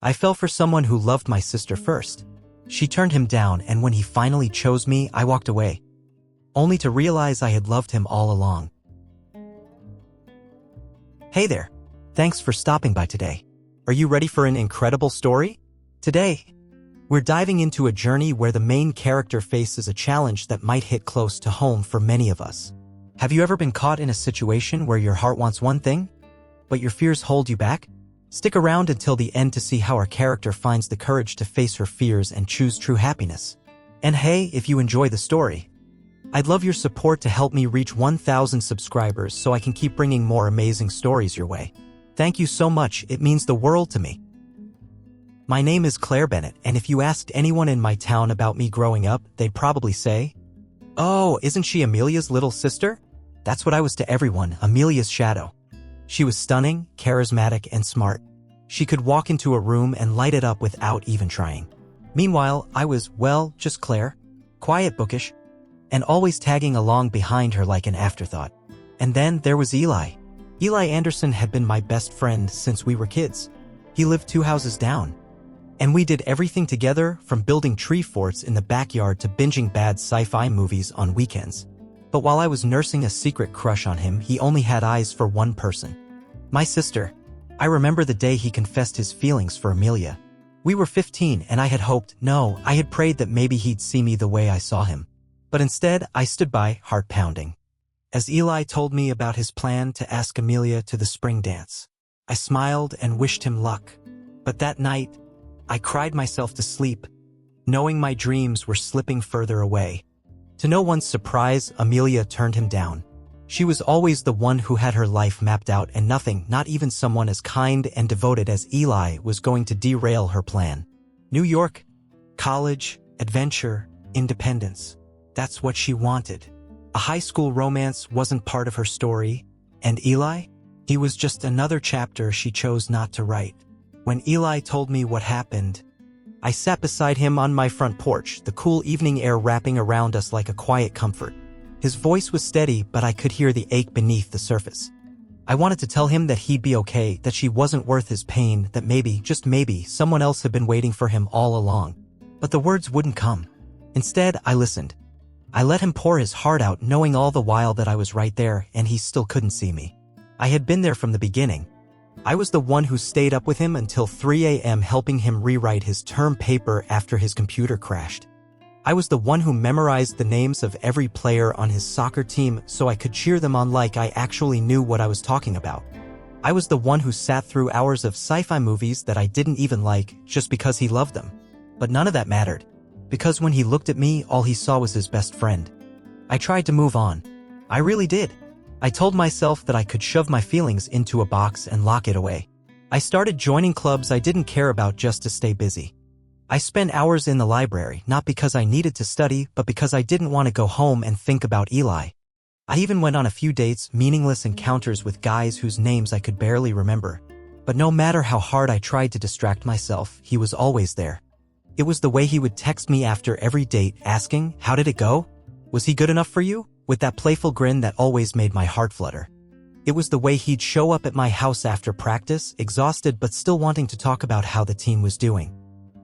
I fell for someone who loved my sister first. She turned him down, and when he finally chose me, I walked away, only to realize I had loved him all along. Hey there. Thanks for stopping by today. Are you ready for an incredible story? Today, we're diving into a journey where the main character faces a challenge that might hit close to home for many of us. Have you ever been caught in a situation where your heart wants one thing, but your fears hold you back? Stick around until the end to see how our character finds the courage to face her fears and choose true happiness. And hey, if you enjoy the story, I'd love your support to help me reach 1,000 subscribers so I can keep bringing more amazing stories your way. Thank you so much, it means the world to me. My name is Claire Bennett, and if you asked anyone in my town about me growing up, they'd probably say, "Oh, isn't she Amelia's little sister?" That's what I was to everyone, Amelia's shadow. She was stunning, charismatic, and smart. She could walk into a room and light it up without even trying. Meanwhile, I was, well, just Claire. Quiet, bookish, and always tagging along behind her like an afterthought. And then there was Eli. Eli Anderson had been my best friend since we were kids. He lived 2 houses down. And we did everything together, from building tree forts in the backyard to binging bad sci-fi movies on weekends. But while I was nursing a secret crush on him, he only had eyes for one person. My sister. I remember the day he confessed his feelings for Amelia. We were 15 and I had hoped, no, I had prayed that maybe he'd see me the way I saw him. But instead, I stood by, heart pounding, as Eli told me about his plan to ask Amelia to the spring dance. I smiled and wished him luck. But that night, I cried myself to sleep, knowing my dreams were slipping further away. To no one's surprise, Amelia turned him down. She was always the one who had her life mapped out, and nothing, not even someone as kind and devoted as Eli, was going to derail her plan. New York, college, adventure, independence. That's what she wanted. A high school romance wasn't part of her story, and Eli? He was just another chapter she chose not to write. When Eli told me what happened, I sat beside him on my front porch, the cool evening air wrapping around us like a quiet comfort. His voice was steady, but I could hear the ache beneath the surface. I wanted to tell him that he'd be okay, that she wasn't worth his pain, that maybe, just maybe, someone else had been waiting for him all along. But the words wouldn't come. Instead, I listened. I let him pour his heart out, knowing all the while that I was right there and he still couldn't see me. I had been there from the beginning. I was the one who stayed up with him until 3 a.m. helping him rewrite his term paper after his computer crashed. I was the one who memorized the names of every player on his soccer team so I could cheer them on like I actually knew what I was talking about. I was the one who sat through hours of sci-fi movies that I didn't even like just because he loved them. But none of that mattered, because when he looked at me, all he saw was his best friend. I tried to move on. I really did. I told myself that I could shove my feelings into a box and lock it away. I started joining clubs I didn't care about just to stay busy. I spent hours in the library, not because I needed to study, but because I didn't want to go home and think about Eli. I even went on a few dates, meaningless encounters with guys whose names I could barely remember. But no matter how hard I tried to distract myself, he was always there. It was the way he would text me after every date, asking, "How did it go? Was he good enough for you?" with that playful grin that always made my heart flutter. It was the way he'd show up at my house after practice, exhausted but still wanting to talk about how the team was doing.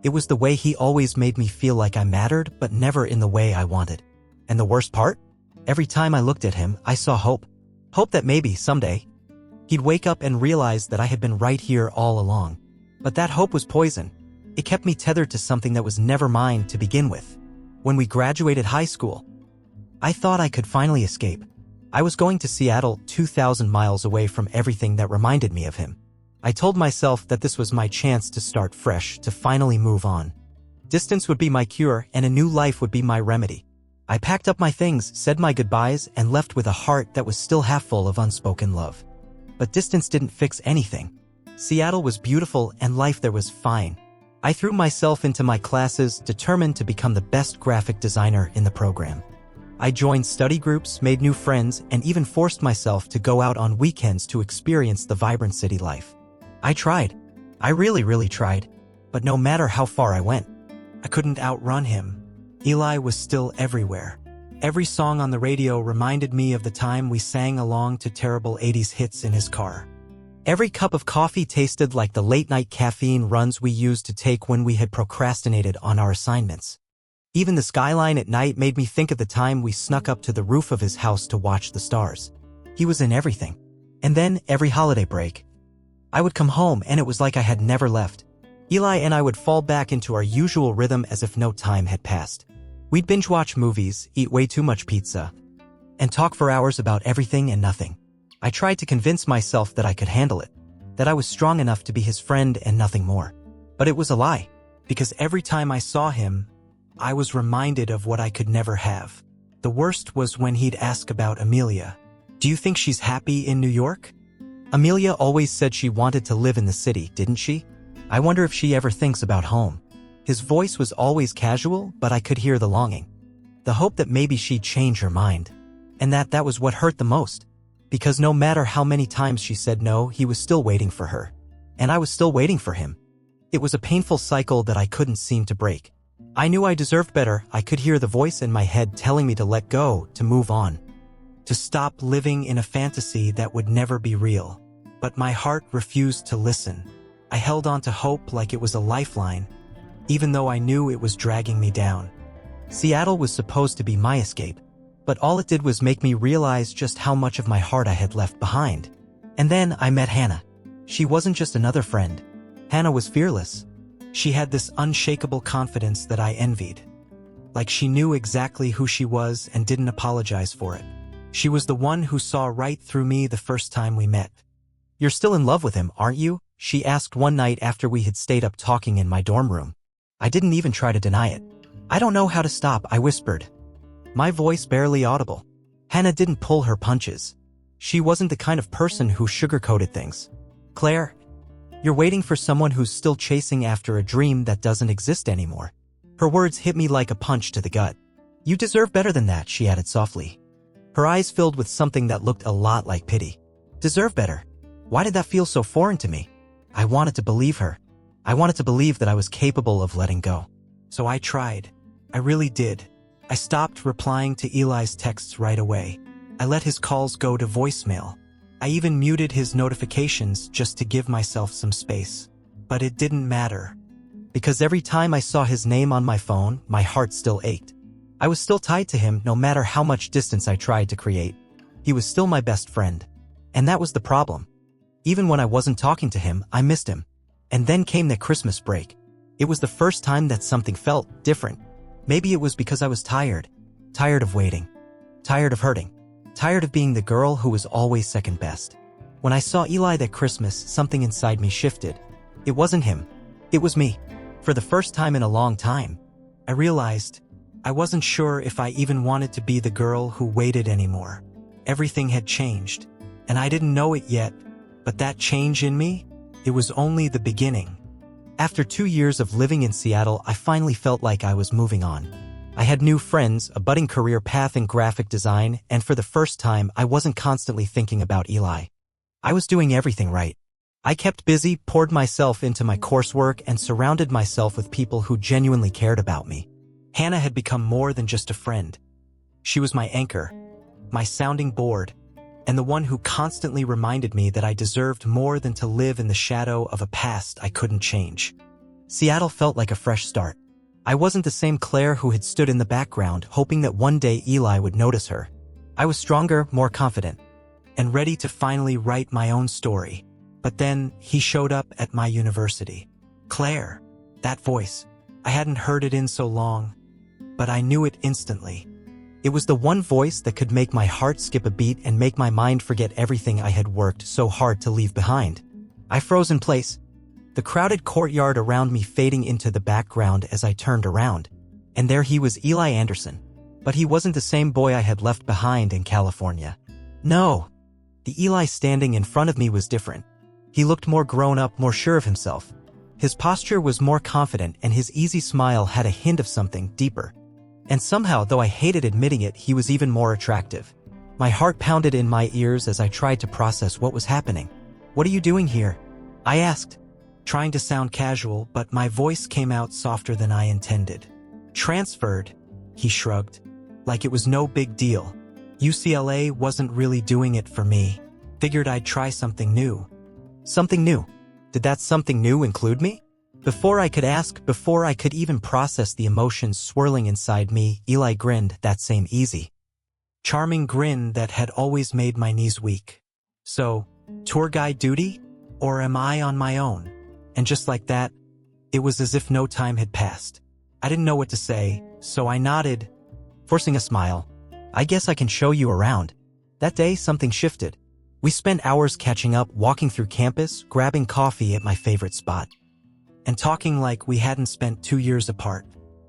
It was the way he always made me feel like I mattered, but never in the way I wanted. And the worst part? Every time I looked at him, I saw hope. Hope that maybe, someday, he'd wake up and realize that I had been right here all along. But that hope was poison. It kept me tethered to something that was never mine to begin with. When we graduated high school, I thought I could finally escape. I was going to Seattle, 2,000 miles away from everything that reminded me of him. I told myself that this was my chance to start fresh, to finally move on. Distance would be my cure, and a new life would be my remedy. I packed up my things, said my goodbyes, and left with a heart that was still half full of unspoken love. But distance didn't fix anything. Seattle was beautiful and life there was fine. I threw myself into my classes, determined to become the best graphic designer in the program. I joined study groups, made new friends, and even forced myself to go out on weekends to experience the vibrant city life. I tried. I really tried. But no matter how far I went, I couldn't outrun him. Eli was still everywhere. Every song on the radio reminded me of the time we sang along to terrible 80s hits in his car. Every cup of coffee tasted like the late-night caffeine runs we used to take when we had procrastinated on our assignments. Even the skyline at night made me think of the time we snuck up to the roof of his house to watch the stars. He was in everything. And then, every holiday break, I would come home and it was like I had never left. Eli and I would fall back into our usual rhythm as if no time had passed. We'd binge-watch movies, eat way too much pizza, and talk for hours about everything and nothing. I tried to convince myself that I could handle it, that I was strong enough to be his friend and nothing more. But it was a lie, because every time I saw him, I was reminded of what I could never have. The worst was when he'd ask about Amelia. "Do you think she's happy in New York?" Amelia always said she wanted to live in the city, didn't she? I wonder if she ever thinks about home. His voice was always casual, but I could hear the longing. The hope that maybe she'd change her mind. And that was what hurt the most. Because no matter how many times she said no, he was still waiting for her. And I was still waiting for him. It was a painful cycle that I couldn't seem to break. I knew I deserved better. I could hear the voice in my head telling me to let go, to move on. To stop living in a fantasy that would never be real. But my heart refused to listen. I held on to hope like it was a lifeline, even though I knew it was dragging me down. Seattle was supposed to be my escape, but all it did was make me realize just how much of my heart I had left behind. And then I met Hannah. She wasn't just another friend. Hannah was fearless. She had this unshakable confidence that I envied. Like she knew exactly who she was and didn't apologize for it. She was the one who saw right through me the first time we met. "You're still in love with him, aren't you?" she asked one night after we had stayed up talking in my dorm room. I didn't even try to deny it. "I don't know how to stop," I whispered, my voice barely audible. Hannah didn't pull her punches. She wasn't the kind of person who sugarcoated things. "Claire, you're waiting for someone who's still chasing after a dream that doesn't exist anymore." Her words hit me like a punch to the gut. "You deserve better than that," she added softly. Her eyes filled with something that looked a lot like pity. Deserve better? Why did that feel so foreign to me? I wanted to believe her. I wanted to believe that I was capable of letting go. So I tried. I really did. I stopped replying to Eli's texts right away. I let his calls go to voicemail. I even muted his notifications just to give myself some space. But it didn't matter. Because every time I saw his name on my phone, my heart still ached. I was still tied to him no matter how much distance I tried to create. He was still my best friend. And that was the problem. Even when I wasn't talking to him, I missed him. And then came the Christmas break. It was the first time that something felt different. Maybe it was because I was tired. Tired of waiting. Tired of hurting. Tired of being the girl who was always second best. When I saw Eli that Christmas, something inside me shifted. It wasn't him. It was me. For the first time in a long time, I realized I wasn't sure if I even wanted to be the girl who waited anymore. Everything had changed. And I didn't know it yet. But that change in me, it was only the beginning. After 2 years of living in Seattle, I finally felt like I was moving on. I had new friends, a budding career path in graphic design, and for the first time, I wasn't constantly thinking about Eli. I was doing everything right. I kept busy, poured myself into my coursework, and surrounded myself with people who genuinely cared about me. Hannah had become more than just a friend. She was my anchor, my sounding board, and the one who constantly reminded me that I deserved more than to live in the shadow of a past I couldn't change. Seattle felt like a fresh start. I wasn't the same Claire who had stood in the background, hoping that one day Eli would notice her. I was stronger, more confident, and ready to finally write my own story. But then, he showed up at my university. Claire. That voice. I hadn't heard it in so long, but I knew it instantly. It was the one voice that could make my heart skip a beat and make my mind forget everything I had worked so hard to leave behind. I froze in place, the crowded courtyard around me fading into the background as I turned around. And there he was, Eli Anderson. But he wasn't the same boy I had left behind in California. No. The Eli standing in front of me was different. He looked more grown up, more sure of himself. His posture was more confident, and his easy smile had a hint of something deeper. And somehow, though I hated admitting it, he was even more attractive. My heart pounded in my ears as I tried to process what was happening. "What are you doing here?" I asked, trying to sound casual, but my voice came out softer than I intended. "Transferred," he shrugged, like it was no big deal. UCLA wasn't really doing it for me. Figured I'd try something new. Something new. Did that something new include me? Before I could ask, before I could even process the emotions swirling inside me, Eli grinned, that same easy, charming grin that had always made my knees weak. So, tour guide duty? Or am I on my own? And just like that, it was as if no time had passed. I didn't know what to say, so I nodded, forcing a smile. I guess I can show you around. That day, something shifted. We spent hours catching up, walking through campus, grabbing coffee at my favorite spot, and talking like we hadn't spent 2 years apart.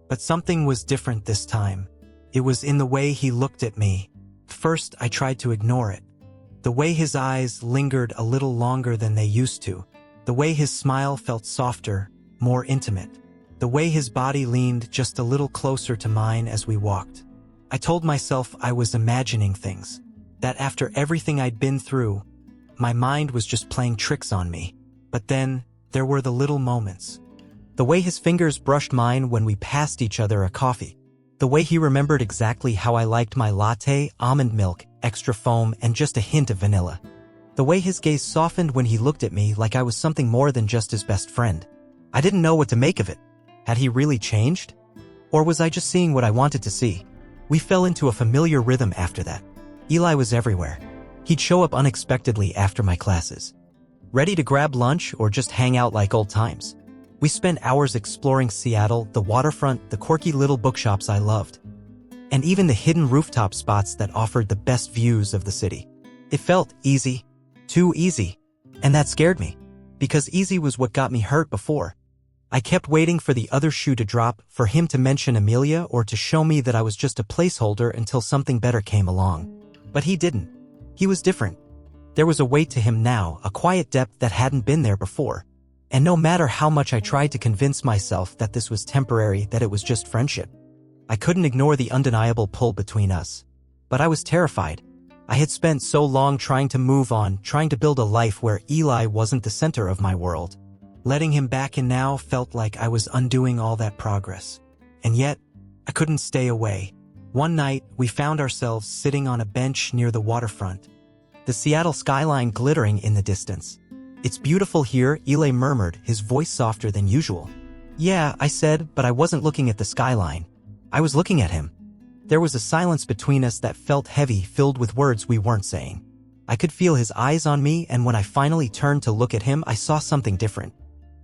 But something was different this time. It was in the way he looked at me. First, I tried to ignore it. The way his eyes lingered a little longer than they used to. The way his smile felt softer, more intimate. The way his body leaned just a little closer to mine as we walked. I told myself I was imagining things. That after everything I'd been through, my mind was just playing tricks on me. But then, there were the little moments. The way his fingers brushed mine when we passed each other a coffee. The way he remembered exactly how I liked my latte, almond milk, extra foam, and just a hint of vanilla. The way his gaze softened when he looked at me like I was something more than just his best friend. I didn't know what to make of it. Had he really changed? Or was I just seeing what I wanted to see? We fell into a familiar rhythm after that. Eli was everywhere. He'd show up unexpectedly after my classes, ready to grab lunch or just hang out like old times. We spent hours exploring Seattle, the waterfront, the quirky little bookshops I loved, and even the hidden rooftop spots that offered the best views of the city. It felt easy, too easy, and that scared me, because easy was what got me hurt before. I kept waiting for the other shoe to drop, for him to mention Amelia or to show me that I was just a placeholder until something better came along. But he didn't. He was different. There was a weight to him now, a quiet depth that hadn't been there before. And no matter how much I tried to convince myself that this was temporary, that it was just friendship, I couldn't ignore the undeniable pull between us. But I was terrified. I had spent so long trying to move on, trying to build a life where Eli wasn't the center of my world. Letting him back in now felt like I was undoing all that progress. And yet, I couldn't stay away. One night, we found ourselves sitting on a bench near the waterfront, the Seattle skyline glittering in the distance. "It's beautiful here," Eli murmured, his voice softer than usual. "Yeah," I said, but I wasn't looking at the skyline. I was looking at him. There was a silence between us that felt heavy, filled with words we weren't saying. I could feel his eyes on me, and when I finally turned to look at him, I saw something different.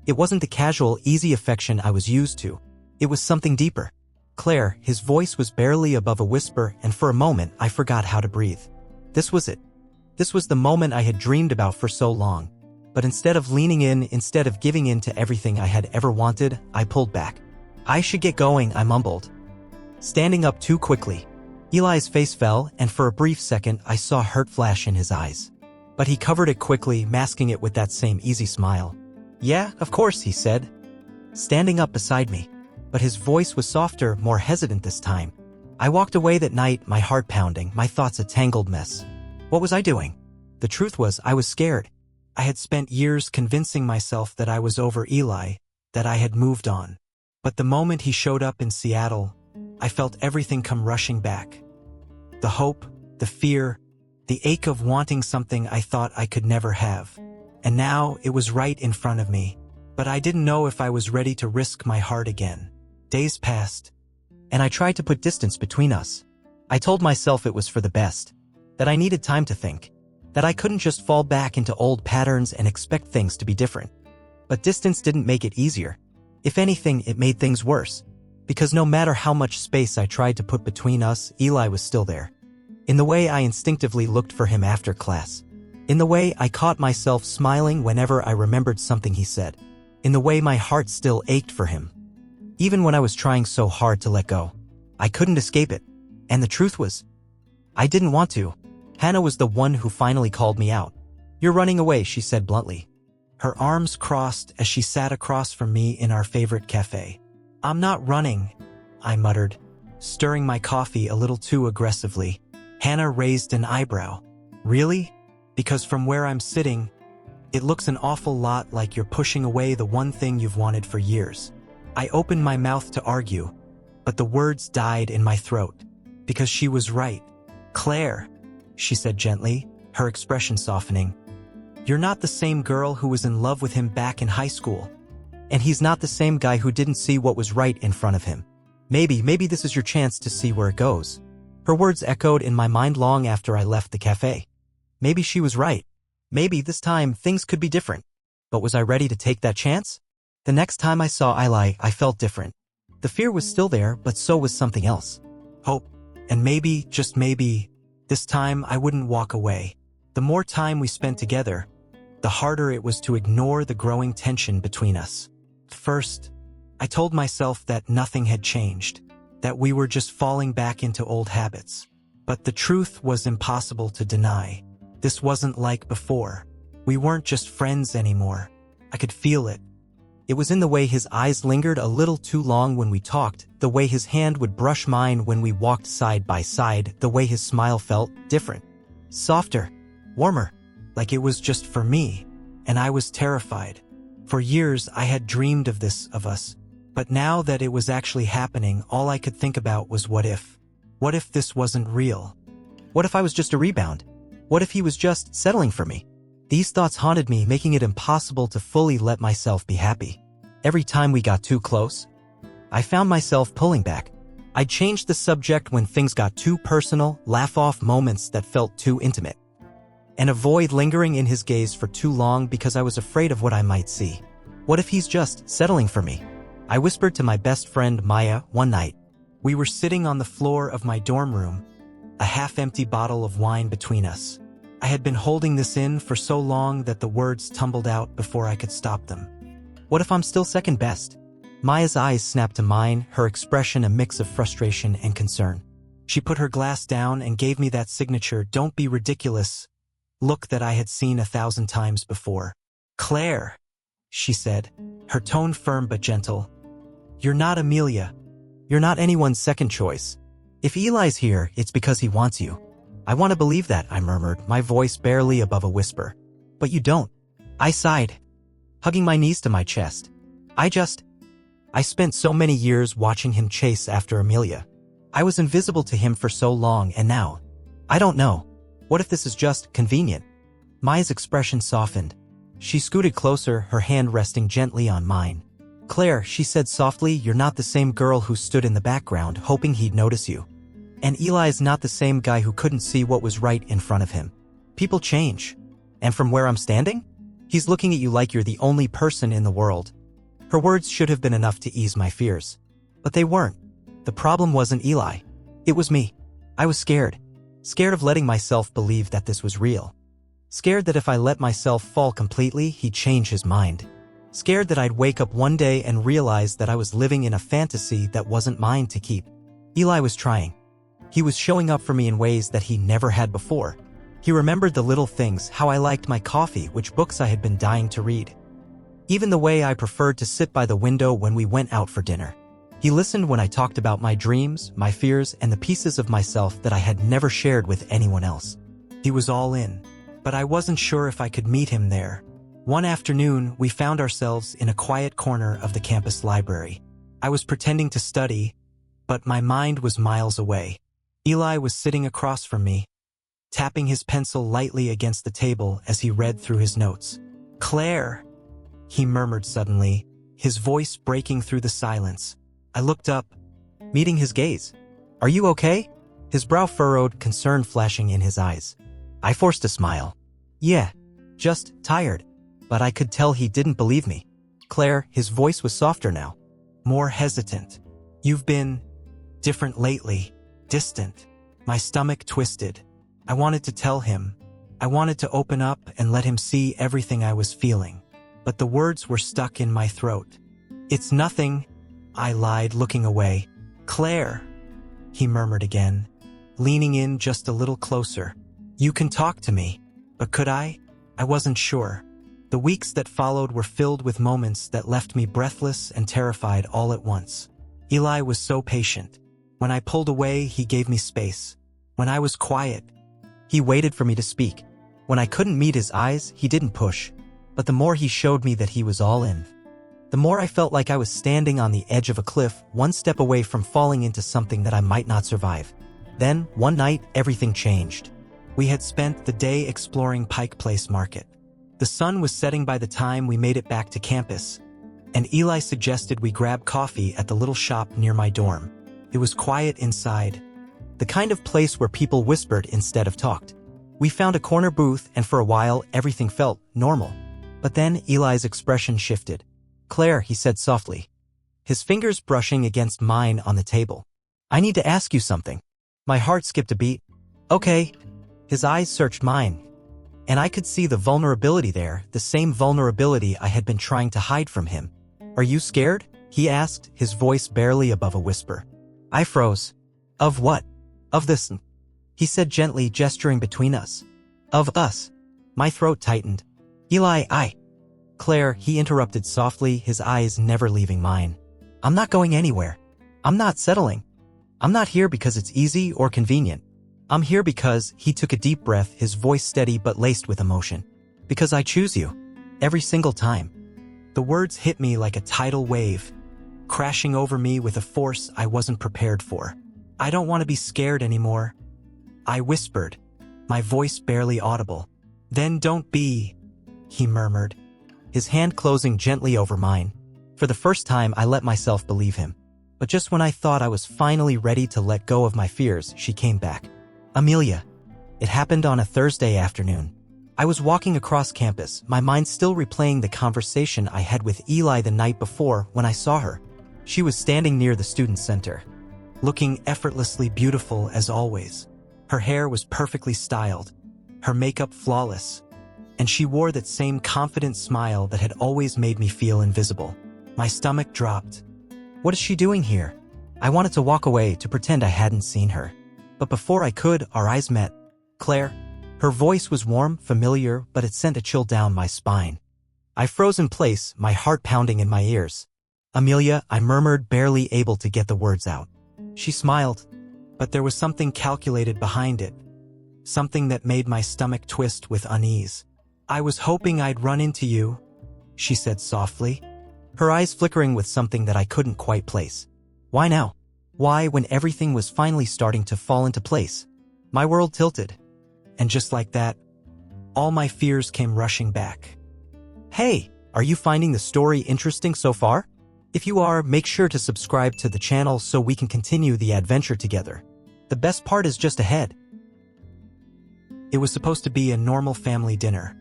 It wasn't the casual, easy affection I was used to. It was something deeper. "Claire," his voice was barely above a whisper, and for a moment I forgot how to breathe. This was it. This was the moment I had dreamed about for so long. But instead of leaning in, instead of giving in to everything I had ever wanted, I pulled back. "I should get going," I mumbled, standing up too quickly. Eli's face fell, and for a brief second I saw hurt flash in his eyes. But he covered it quickly, masking it with that same easy smile. "Yeah, of course," he said, standing up beside me. But his voice was softer, more hesitant this time. I walked away that night, my heart pounding, my thoughts a tangled mess. What was I doing? The truth was, I was scared. I had spent years convincing myself that I was over Eli, that I had moved on. But the moment he showed up in Seattle, I felt everything come rushing back. The hope, the fear, the ache of wanting something I thought I could never have. And now it was right in front of me. But I didn't know if I was ready to risk my heart again. Days passed, and I tried to put distance between us. I told myself it was for the best, that I needed time to think, that I couldn't just fall back into old patterns and expect things to be different. But distance didn't make it easier. If anything, it made things worse. Because no matter how much space I tried to put between us, Eli was still there. In the way I instinctively looked for him after class. In the way I caught myself smiling whenever I remembered something he said. In the way my heart still ached for him. Even when I was trying so hard to let go, I couldn't escape it. And the truth was, I didn't want to. Hannah was the one who finally called me out. "You're running away," she said bluntly. Her arms crossed as she sat across from me in our favorite cafe. "I'm not running," I muttered, stirring my coffee a little too aggressively. Hannah raised an eyebrow. "Really? Because from where I'm sitting, it looks an awful lot like you're pushing away the one thing you've wanted for years." I opened my mouth to argue, but the words died in my throat. Because she was right. "Claire," she said gently, her expression softening. You're not the same girl who was in love with him back in high school. And he's not the same guy who didn't see what was right in front of him. Maybe this is your chance to see where it goes." Her words echoed in my mind long after I left the cafe. Maybe she was right. Maybe this time things could be different. But was I ready to take that chance? The next time I saw Eli, I felt different. The fear was still there, but so was something else. Hope. And maybe, just maybe, this time I wouldn't walk away. The more time we spent together, the harder it was to ignore the growing tension between us. First, I told myself that nothing had changed, that we were just falling back into old habits. But the truth was impossible to deny. This wasn't like before. We weren't just friends anymore. I could feel it. It was in the way his eyes lingered a little too long when we talked, the way his hand would brush mine when we walked side by side, the way his smile felt different. Softer, warmer, like it was just for me, and I was terrified. For years I had dreamed of this of us, but now that it was actually happening, all I could think about was what if. What if this wasn't real? What if I was just a rebound? What if he was just settling for me? These thoughts haunted me, making it impossible to fully let myself be happy. Every time we got too close, I found myself pulling back. I'd change the subject when things got too personal, laugh off moments that felt too intimate, and avoid lingering in his gaze for too long because I was afraid of what I might see. What if he's just settling for me? I whispered to my best friend Maya one night. We were sitting on the floor of my dorm room, a half-empty bottle of wine between us. I had been holding this in for so long that the words tumbled out before I could stop them. What if I'm still second best? Maya's eyes snapped to mine, her expression a mix of frustration and concern. She put her glass down and gave me that signature "don't be ridiculous" look that I had seen 1,000 times before. "Claire," she said, her tone firm but gentle. "You're not Amelia. You're not anyone's second choice. If Eli's here, it's because he wants you." "I want to believe that," I murmured, my voice barely above a whisper. "But you don't." I sighed, hugging my knees to my chest. I spent so many years watching him chase after Amelia. I was invisible to him for so long, and now, I don't know. What if this is just convenient? Maya's expression softened. She scooted closer, her hand resting gently on mine. "Claire," she said softly, "you're not the same girl who stood in the background, hoping he'd notice you. And Eli's not the same guy who couldn't see what was right in front of him. People change. And from where I'm standing, he's looking at you like you're the only person in the world." Her words should have been enough to ease my fears. But they weren't. The problem wasn't Eli. It was me. I was scared. Scared of letting myself believe that this was real. Scared that if I let myself fall completely, he'd change his mind. Scared that I'd wake up one day and realize that I was living in a fantasy that wasn't mine to keep. Eli was trying. He was showing up for me in ways that he never had before. He remembered the little things, how I liked my coffee, which books I had been dying to read. Even the way I preferred to sit by the window when we went out for dinner. He listened when I talked about my dreams, my fears, and the pieces of myself that I had never shared with anyone else. He was all in, but I wasn't sure if I could meet him there. One afternoon, we found ourselves in a quiet corner of the campus library. I was pretending to study, but my mind was miles away. Eli was sitting across from me, tapping his pencil lightly against the table as he read through his notes. "Claire," he murmured suddenly, his voice breaking through the silence. I looked up, meeting his gaze. "Are you okay?" His brow furrowed, concern flashing in his eyes. I forced a smile. "Yeah, just tired." But I could tell he didn't believe me. "Claire," his voice was softer now, more hesitant. "You've been different lately, distant." My stomach twisted. I wanted to tell him. I wanted to open up and let him see everything I was feeling. But the words were stuck in my throat. "It's nothing," I lied, looking away. "Claire," he murmured again, leaning in just a little closer. "You can talk to me." But could I? I wasn't sure. The weeks that followed were filled with moments that left me breathless and terrified all at once. Eli was so patient. When I pulled away, he gave me space. When I was quiet, he waited for me to speak. When I couldn't meet his eyes, he didn't push. But the more he showed me that he was all in, the more I felt like I was standing on the edge of a cliff, one step away from falling into something that I might not survive. Then, one night, everything changed. We had spent the day exploring Pike Place Market. The sun was setting by the time we made it back to campus, and Eli suggested we grab coffee at the little shop near my dorm. It was quiet inside, the kind of place where people whispered instead of talked. We found a corner booth, and for a while everything felt normal. But then Eli's expression shifted. "Claire," he said softly, his fingers brushing against mine on the table. "I need to ask you something." My heart skipped a beat. "Okay." His eyes searched mine, and I could see the vulnerability there, the same vulnerability I had been trying to hide from him. "Are you scared?" he asked, his voice barely above a whisper. I froze. "Of what?" "Of this," he said gently, gesturing between us. "Of us." My throat tightened. "Eli, Claire," he interrupted softly, his eyes never leaving mine. "I'm not going anywhere. I'm not settling. I'm not here because it's easy or convenient. I'm here because," he took a deep breath, his voice steady but laced with emotion. "Because I choose you. Every single time." The words hit me like a tidal wave, crashing over me with a force I wasn't prepared for. "I don't want to be scared anymore," I whispered, my voice barely audible. "Then don't be," he murmured, his hand closing gently over mine. For the first time, I let myself believe him. But just when I thought I was finally ready to let go of my fears, she came back. "Amelia." It happened on a Thursday afternoon. I was walking across campus, my mind still replaying the conversation I had with Eli the night before when I saw her. She was standing near the student center, looking effortlessly beautiful as always. Her hair was perfectly styled, her makeup flawless, and she wore that same confident smile that had always made me feel invisible. My stomach dropped. What is she doing here? I wanted to walk away, to pretend I hadn't seen her. But before I could, our eyes met. "Claire." Her voice was warm, familiar, but it sent a chill down my spine. I froze in place, my heart pounding in my ears. "Amelia," I murmured, barely able to get the words out. She smiled, but there was something calculated behind it, something that made my stomach twist with unease. "I was hoping I'd run into you," she said softly, her eyes flickering with something that I couldn't quite place. Why now? Why, when everything was finally starting to fall into place? My world tilted. And just like that, all my fears came rushing back. Hey, are you finding the story interesting so far? If you are, make sure to subscribe to the channel so we can continue the adventure together. The best part is just ahead. It was supposed to be a normal family dinner.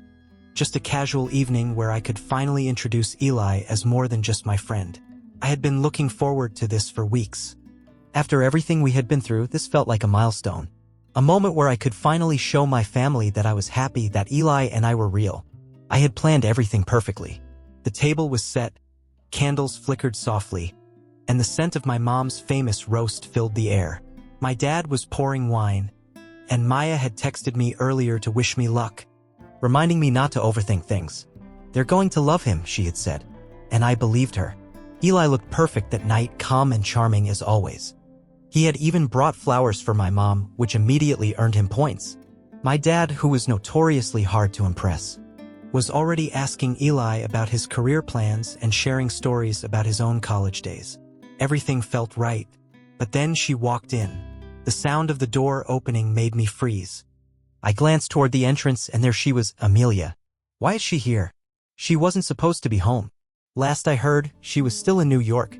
Just a casual evening where I could finally introduce Eli as more than just my friend. I had been looking forward to this for weeks. After everything we had been through, this felt like a milestone. A moment where I could finally show my family that I was happy, that Eli and I were real. I had planned everything perfectly. The table was set, candles flickered softly, and the scent of my mom's famous roast filled the air. My dad was pouring wine, and Maya had texted me earlier to wish me luck, reminding me not to overthink things. "They're going to love him," she had said, and I believed her. Eli looked perfect that night, calm and charming as always. He had even brought flowers for my mom, which immediately earned him points. My dad, who was notoriously hard to impress, was already asking Eli about his career plans and sharing stories about his own college days. Everything felt right, but then she walked in. The sound of the door opening made me freeze. I glanced toward the entrance, and there she was. "Amelia. Why is she here? She wasn't supposed to be home. Last I heard, she was still in New York,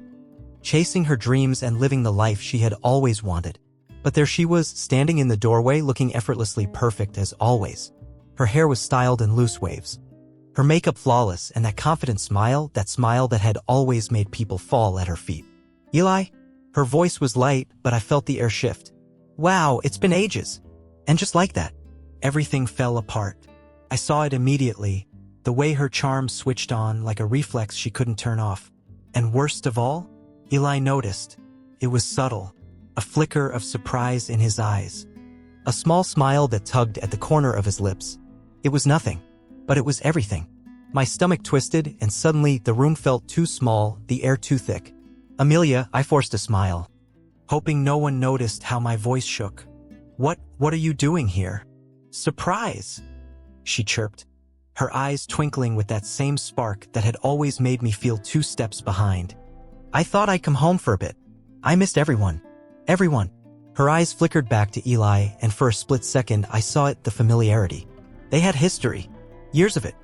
chasing her dreams and living the life she had always wanted." But there she was, standing in the doorway, looking effortlessly perfect as always. Her hair was styled in loose waves, her makeup flawless, and that confident smile, that smile that had always made people fall at her feet. "Eli?" Her voice was light, but I felt the air shift. "Wow, it's been ages." And just like that, everything fell apart. I saw it immediately, the way her charm switched on like a reflex she couldn't turn off. And worst of all, Eli noticed. It was subtle, a flicker of surprise in his eyes, a small smile that tugged at the corner of his lips. It was nothing, but it was everything. My stomach twisted, and suddenly the room felt too small, the air too thick. "Amelia," I forced a smile, hoping no one noticed how my voice shook. What are you doing here?" "Surprise," she chirped, her eyes twinkling with that same spark that had always made me feel 2 steps behind. "I thought I'd come home for a bit. I missed everyone." "Everyone." Her eyes flickered back to Eli, and for a split second I saw it, the familiarity. They had history, years of it.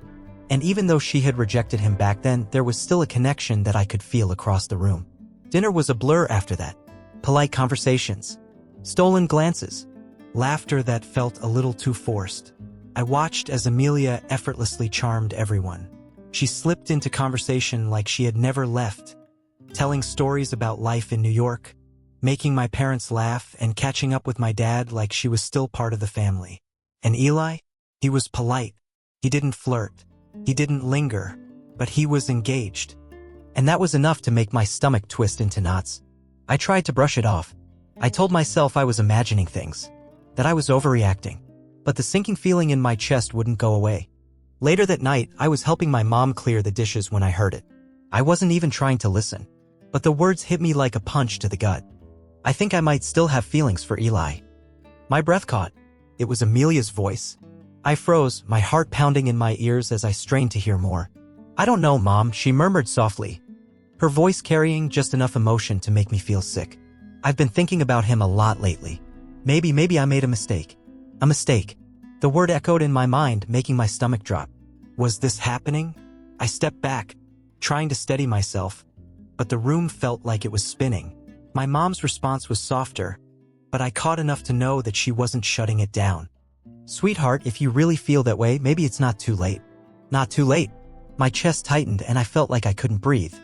And even though she had rejected him back then, there was still a connection that I could feel across the room. Dinner was a blur after that. Polite conversations, stolen glances, laughter that felt a little too forced. I watched as Amelia effortlessly charmed everyone. She slipped into conversation like she had never left, telling stories about life in New York, making my parents laugh and catching up with my dad like she was still part of the family. And Eli? He was polite. He didn't flirt. He didn't linger, but he was engaged. And that was enough to make my stomach twist into knots. I tried to brush it off. I told myself I was imagining things, that I was overreacting. But the sinking feeling in my chest wouldn't go away. Later that night, I was helping my mom clear the dishes when I heard it. I wasn't even trying to listen, but the words hit me like a punch to the gut. I think I might still have feelings for Eli. My breath caught. It was Amelia's voice. I froze, my heart pounding in my ears as I strained to hear more. "I don't know, Mom," she murmured softly, her voice carrying just enough emotion to make me feel sick. "I've been thinking about him a lot lately. Maybe I made a mistake. A mistake." The word echoed in my mind, making my stomach drop. Was this happening? I stepped back, trying to steady myself, but the room felt like it was spinning. My mom's response was softer, but I caught enough to know that she wasn't shutting it down. "Sweetheart, if you really feel that way, maybe it's not too late." Not too late. My chest tightened and I felt like I couldn't breathe.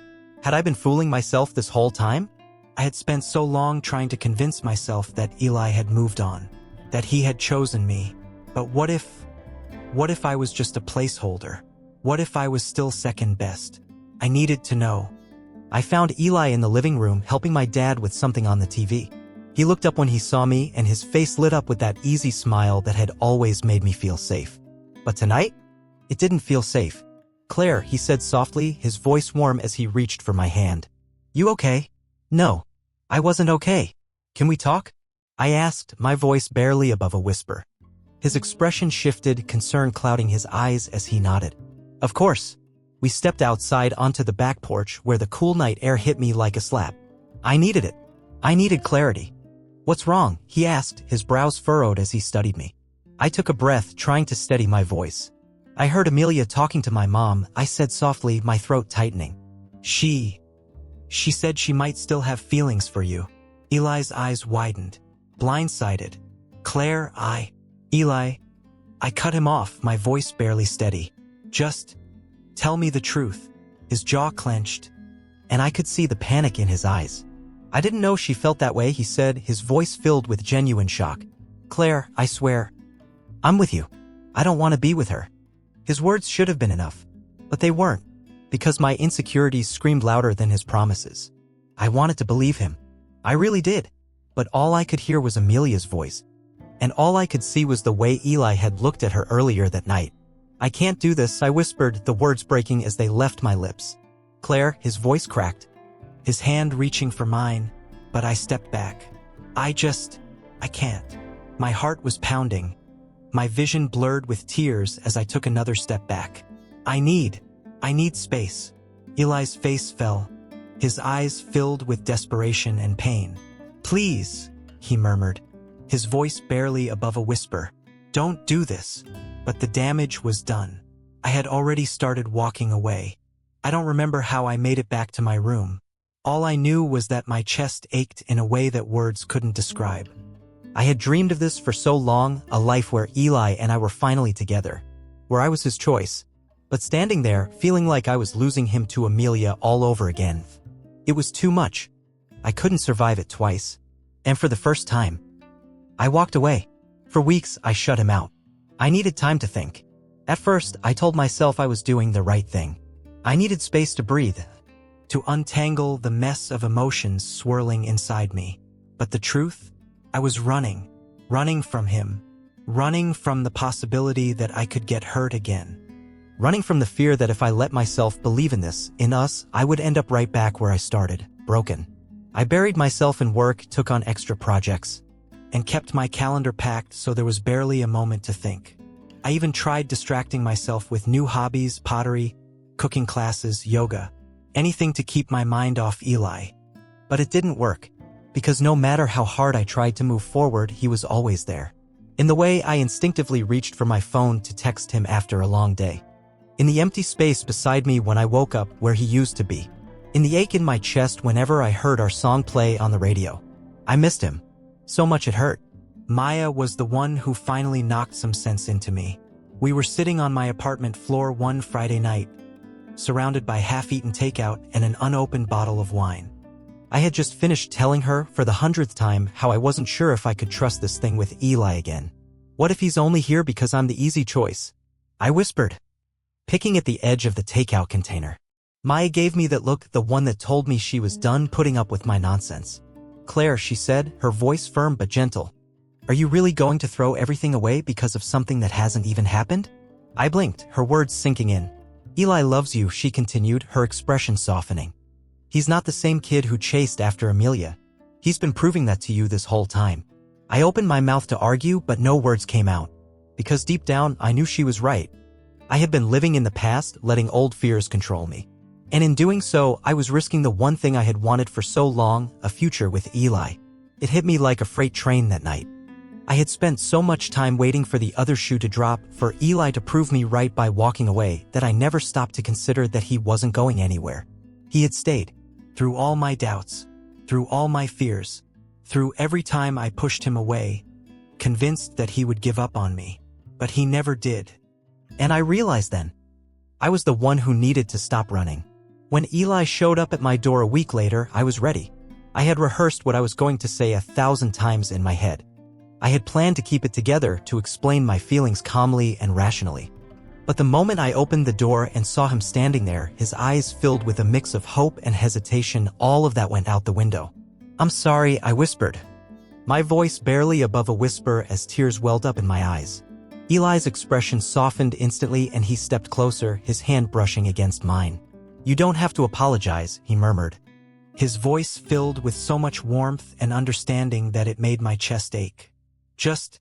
Had I been fooling myself this whole time? I had spent so long trying to convince myself that Eli had moved on, that he had chosen me. But what if I was just a placeholder? What if I was still second best? I needed to know. I found Eli in the living room helping my dad with something on the TV. He looked up when he saw me and his face lit up with that easy smile that had always made me feel safe. But tonight, it didn't feel safe. "Claire," he said softly, his voice warm as he reached for my hand. "You okay?" "No, I wasn't okay. Can we talk?" I asked, my voice barely above a whisper. His expression shifted, concern clouding his eyes as he nodded. "Of course." We stepped outside onto the back porch where the cool night air hit me like a slap. I needed it. I needed clarity. "What's wrong?" he asked, his brows furrowed as he studied me. I took a breath, trying to steady my voice. "I heard Amelia talking to my mom," I said softly, my throat tightening. She said she might still have feelings for you." Eli's eyes widened, blindsided. "Claire, Eli," I cut him off, my voice barely steady. "Just tell me the truth." His jaw clenched, and I could see the panic in his eyes. "I didn't know she felt that way," he said, his voice filled with genuine shock. "Claire, I swear, I'm with you. I don't want to be with her." His words should have been enough, but they weren't, because my insecurities screamed louder than his promises. I wanted to believe him. I really did, but all I could hear was Amelia's voice, and all I could see was the way Eli had looked at her earlier that night. "I can't do this," I whispered, the words breaking as they left my lips. "Claire," his voice cracked, his hand reaching for mine, but I stepped back. I can't. My heart was pounding, my vision blurred with tears as I took another step back. I need space." Eli's face fell, his eyes filled with desperation and pain. "Please," he murmured, his voice barely above a whisper. "Don't do this." But the damage was done. I had already started walking away. I don't remember how I made it back to my room. All I knew was that my chest ached in a way that words couldn't describe. I had dreamed of this for so long, a life where Eli and I were finally together, where I was his choice. But standing there, feeling like I was losing him to Amelia all over again, it was too much. I couldn't survive it twice. And for the first time, I walked away. For weeks, I shut him out. I needed time to think. At first, I told myself I was doing the right thing. I needed space to breathe, to untangle the mess of emotions swirling inside me. But the truth? I was running from him, running from the possibility that I could get hurt again, running from the fear that if I let myself believe in us, I would end up right back where I started, broken. I buried myself in work, took on extra projects, and kept my calendar packed so there was barely a moment to think. I even tried distracting myself with new hobbies, pottery, cooking classes, yoga, anything to keep my mind off Eli. But it didn't work, because no matter how hard I tried to move forward, he was always there. In the way I instinctively reached for my phone to text him after a long day. in the empty space beside me when I woke up where he used to be, in the ache in my chest whenever I heard our song play on the radio. I missed him. So much it hurt. Maya was the one who finally knocked some sense into me. We were sitting on my apartment floor one Friday night, surrounded by half-eaten takeout and an unopened bottle of wine. I had just finished telling her for the 100th time how I wasn't sure if I could trust this thing with Eli again. What if he's only here because I'm the easy choice? I whispered, picking at the edge of the takeout container. Maya gave me that look, the one that told me she was done putting up with my nonsense. Claire, she said, her voice firm but gentle. Are you really going to throw everything away because of something that hasn't even happened? I blinked, her words sinking in. Eli loves you, she continued, her expression softening. He's not the same kid who chased after Amelia. He's been proving that to you this whole time. I opened my mouth to argue, but no words came out. Because deep down, I knew she was right. I had been living in the past, letting old fears control me. And in doing so, I was risking the one thing I had wanted for so long, a future with Eli. It hit me like a freight train that night. I had spent so much time waiting for the other shoe to drop, for Eli to prove me right by walking away, that I never stopped to consider that he wasn't going anywhere. He had stayed. Through all my doubts, through all my fears, through every time I pushed him away, convinced that he would give up on me. But he never did. And I realized then, I was the one who needed to stop running. When Eli showed up at my door a week later, I was ready. I had rehearsed what I was going to say 1,000 times in my head. I had planned to keep it together, to explain my feelings calmly and rationally. But the moment I opened the door and saw him standing there, his eyes filled with a mix of hope and hesitation, all of that went out the window. I'm sorry, I whispered, my voice barely above a whisper as tears welled up in my eyes. Eli's expression softened instantly and he stepped closer, his hand brushing against mine. You don't have to apologize, he murmured, his voice filled with so much warmth and understanding that it made my chest ache. Just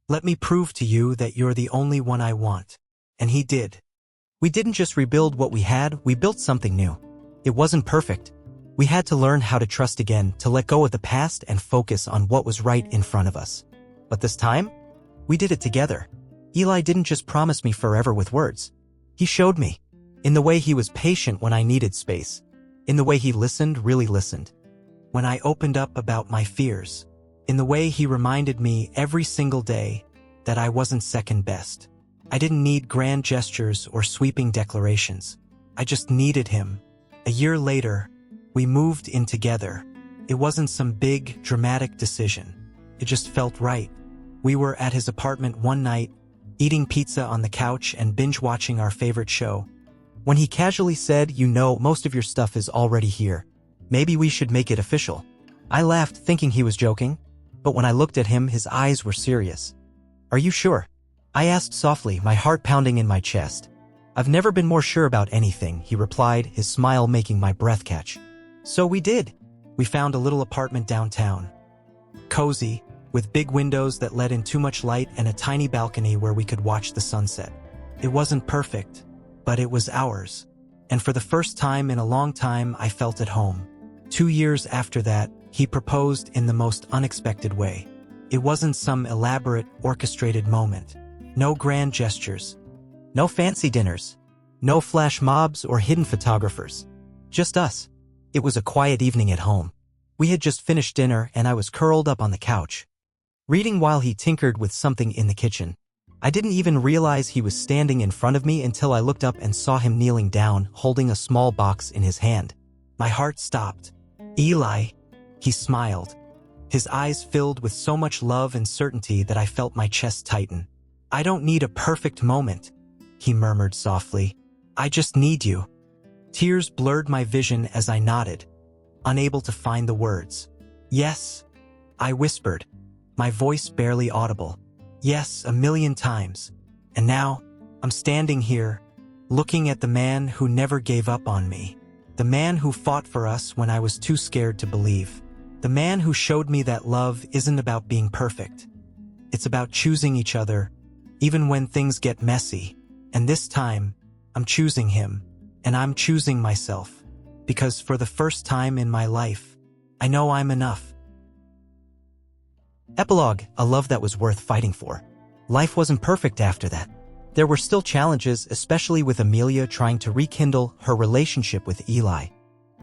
let me prove to you that you're the only one I want. And he did. We didn't just rebuild what we had, we built something new. It wasn't perfect. We had to learn how to trust again, to let go of the past and focus on what was right in front of us. But this time, we did it together. Eli didn't just promise me forever with words. He showed me. In the way he was patient when I needed space. In the way he listened, really listened. When I opened up about my fears. In the way he reminded me every single day that I wasn't second best. I didn't need grand gestures or sweeping declarations. I just needed him. A year later, we moved in together. It wasn't some big, dramatic decision. It just felt right. We were at his apartment one night, eating pizza on the couch and binge-watching our favorite show. When he casually said, you know, most of your stuff is already here. Maybe we should make it official. I laughed, thinking he was joking. But when I looked at him, his eyes were serious. Are you sure? I asked softly, my heart pounding in my chest. I've never been more sure about anything, he replied, his smile making my breath catch. So we did. We found a little apartment downtown. Cozy, with big windows that let in too much light and a tiny balcony where we could watch the sunset. It wasn't perfect, but it was ours. And for the first time in a long time, I felt at home. 2 years after that, he proposed in the most unexpected way. It wasn't some elaborate, orchestrated moment. No grand gestures. No fancy dinners. No flash mobs or hidden photographers. Just us. It was a quiet evening at home. We had just finished dinner and I was curled up on the couch, reading while he tinkered with something in the kitchen. I didn't even realize he was standing in front of me until I looked up and saw him kneeling down, holding a small box in his hand. My heart stopped. Eli. He smiled. His eyes filled with so much love and certainty that I felt my chest tighten. I don't need a perfect moment, he murmured softly. I just need you. Tears blurred my vision as I nodded, unable to find the words. Yes, I whispered, my voice barely audible. Yes, 1,000,000 times. And now, I'm standing here, looking at the man who never gave up on me. The man who fought for us when I was too scared to believe. The man who showed me that love isn't about being perfect. It's about choosing each other, even when things get messy. And this time, I'm choosing him, and I'm choosing myself. Because for the first time in my life, I know I'm enough. Epilogue, a love that was worth fighting for. Life wasn't perfect after that. There were still challenges, especially with Amelia trying to rekindle her relationship with Eli.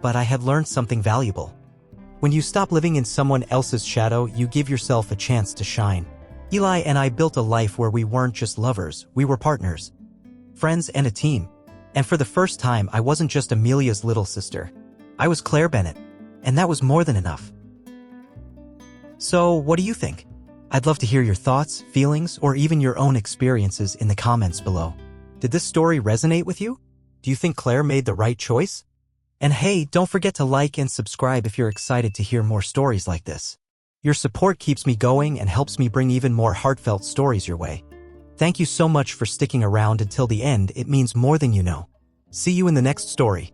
But I had learned something valuable. When you stop living in someone else's shadow, you give yourself a chance to shine. Eli and I built a life where we weren't just lovers, we were partners, friends, and a team. And for the first time, I wasn't just Amelia's little sister. I was Claire Bennett, and that was more than enough. So, what do you think? I'd love to hear your thoughts, feelings, or even your own experiences in the comments below. Did this story resonate with you? Do you think Claire made the right choice? And hey, don't forget to like and subscribe if you're excited to hear more stories like this. Your support keeps me going and helps me bring even more heartfelt stories your way. Thank you so much for sticking around until the end. It means more than you know. See you in the next story.